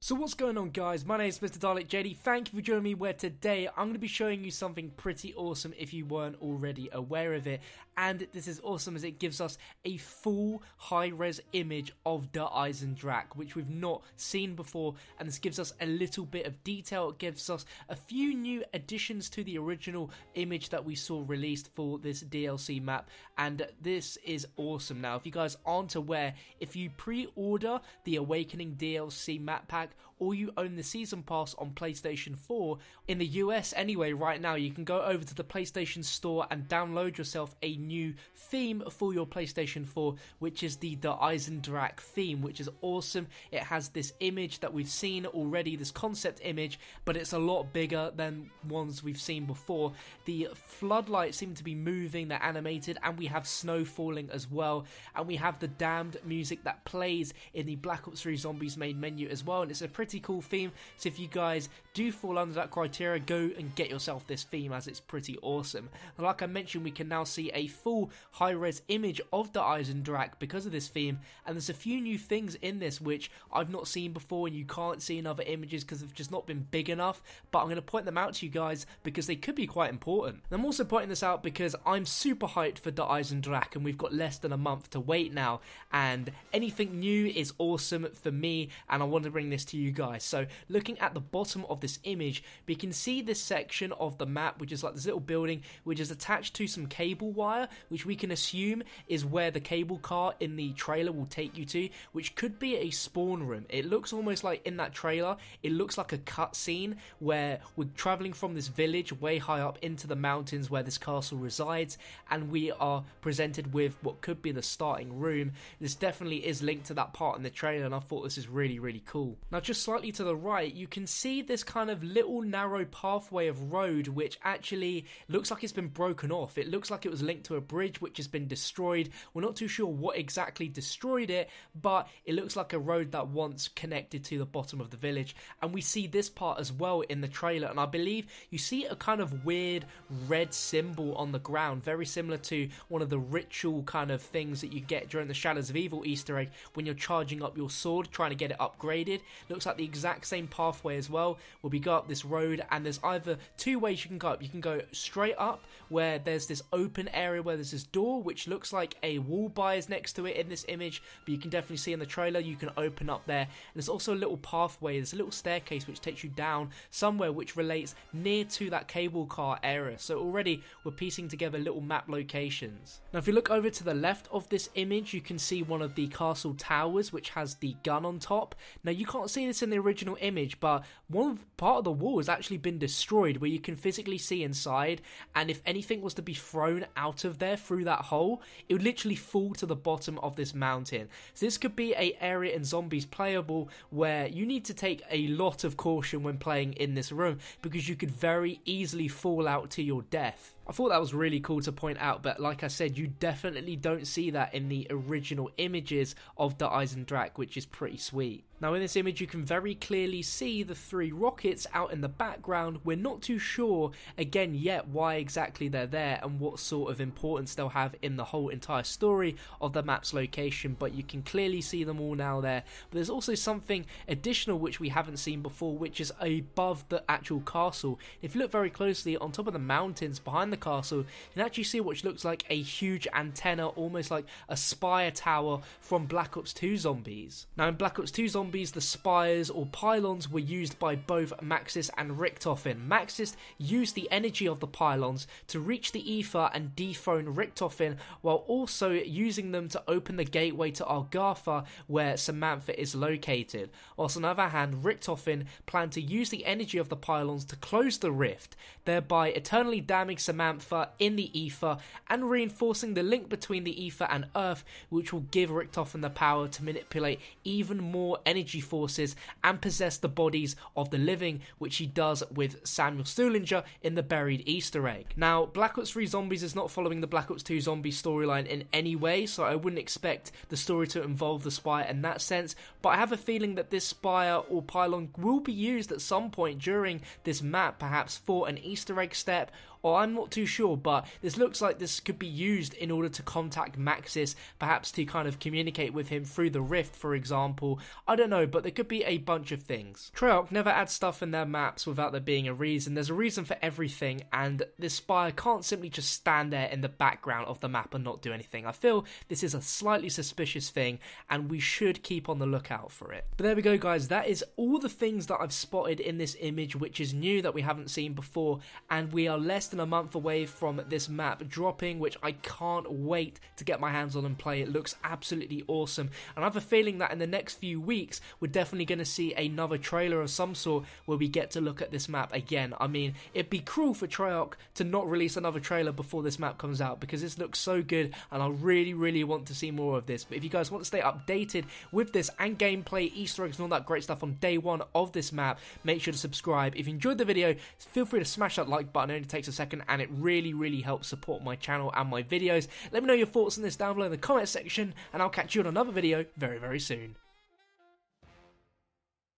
So what's going on, guys? My name is MrDalekJD. Thank you for joining me, where today I'm going to be showing you something pretty awesome if you weren't already aware of it. And this is awesome as it gives us a full high-res image of the EISENDRACHE, which we've not seen before, and this gives us a little bit of detail. It gives us a few new additions to the original image that we saw released for this DLC map, and this is awesome. Now, if you guys aren't aware, if you pre-order the Awakening DLC map pack, or you own the season pass on PlayStation 4, in the US anyway right now, you can go over to the PlayStation Store and download yourself a new theme for your PlayStation 4, which is the EISENDRACHE theme, which is awesome. It has this image that we've seen already, this concept image, but it's a lot bigger than ones we've seen before. The floodlights seem to be moving, they're animated, and we have snow falling as well, and we have the damned music that plays in the Black Ops 3 Zombies main menu as well, and it's a pretty cool theme. So if you guys do fall under that criteria, go and get yourself this theme, as it's pretty awesome. And like I mentioned, we can now see a full high-res image of the EISENDRACHE because of this theme, and there's a few new things in this which I've not seen before and you can't see in other images because they've just not been big enough, but I'm going to point them out to you guys because they could be quite important. And I'm also pointing this out because I'm super hyped for the EISENDRACHE, and we've got less than a month to wait now, and anything new is awesome for me, and I want to bring this to you guys. So looking at the bottom of this image, we can see this section of the map, which is like this little building which is attached to some cable wire, which we can assume is where the cable car in the trailer will take you to, which could be a spawn room. It looks almost like in that trailer, it looks like a cutscene where we're traveling from this village way high up into the mountains where this castle resides, and we are presented with what could be the starting room. This definitely is linked to that part in the trailer, and I thought this is really cool. Now, just slightly to the right, you can see this kind of little narrow pathway of road which actually looks like it's been broken off. It looks like it was linked to a bridge which has been destroyed. We're not too sure what exactly destroyed it, but it looks like a road that once connected to the bottom of the village. And we see this part as well in the trailer, and I believe you see a kind of weird red symbol on the ground, very similar to one of the ritual kind of things that you get during the Shadows of Evil Easter egg when you're charging up your sword, trying to get it upgraded. Looks like the exact same pathway as well, where we go up this road, and there's either two ways you can go up. You can go straight up where there's this open area where there's this door which looks like a wall bar is next to it in this image, but you can definitely see in the trailer you can open up there. And there's also a little pathway, there's a little staircase which takes you down somewhere which relates near to that cable car area. So already we're piecing together little map locations. Now if you look over to the left of this image, you can see one of the castle towers which has the gun on top. Now you can't see this in the original image, but part of the wall has actually been destroyed where you can physically see inside, and if anything was to be thrown out of there through that hole, it would literally fall to the bottom of this mountain. So this could be an area in Zombies playable where you need to take a lot of caution when playing in this room, because you could very easily fall out to your death. I thought that was really cool to point out, but like I said, you definitely don't see that in the original images of the EISENDRACHE, which is pretty sweet. Now in this image you can very clearly see the three rockets out in the background. We're not too sure again yet why exactly they're there and what sort of importance they'll have in the whole entire story of the map's location, but you can clearly see them all now there. But there's also something additional which we haven't seen before, which is above the actual castle. If you look very closely on top of the mountains behind the castle, you can actually see what looks like a huge antenna, almost like a spire tower from Black Ops 2 Zombies. Now in Black Ops 2 Zombies, the spires or pylons were used by both Maxis and Richtofen. Maxis used the energy of the pylons to reach the ether and dethrone Richtofen, while also using them to open the gateway to Argatha where Samantha is located. Whilst on the other hand, Richtofen planned to use the energy of the pylons to close the rift, thereby eternally damning Samantha in the ether and reinforcing the link between the ether and Earth, which will give Richtofen the power to manipulate even more energy forces and possess the bodies of the living, which he does with Samuel Stuhlinger in the buried Easter egg. Now, Black Ops 3 Zombies is not following the Black Ops 2 Zombies storyline in any way, so I wouldn't expect the story to involve the spire in that sense, but I have a feeling that this spire or pylon will be used at some point during this map, perhaps for an Easter egg step, or I'm not too sure, but this looks like this could be used in order to contact Maxis, perhaps to kind of communicate with him through the rift, for example. I don't know, but there could be a bunch of things. Treyarch never adds stuff in their maps without there being a reason. There's a reason for everything, and this spire can't simply just stand there in the background of the map and not do anything. I feel this is a slightly suspicious thing, and we should keep on the lookout for it. But there we go, guys. That is all the things that I've spotted in this image, which is new that we haven't seen before, and we are less than a month away from this map dropping, which I can't wait to get my hands on and play. It looks absolutely awesome, and I have a feeling that in the next few weeks we're definitely going to see another trailer of some sort where we get to look at this map again. I mean, it'd be cruel for Treyarch to not release another trailer before this map comes out, because this looks so good and I really want to see more of this. But if you guys want to stay updated with this and gameplay, Easter eggs and all that great stuff on day one of this map, make sure to subscribe. If you enjoyed the video, feel free to smash that like button. It only takes a second and it really helps support my channel and my videos. Let me know your thoughts on this down below in the comment section, and I'll catch you on another video very soon.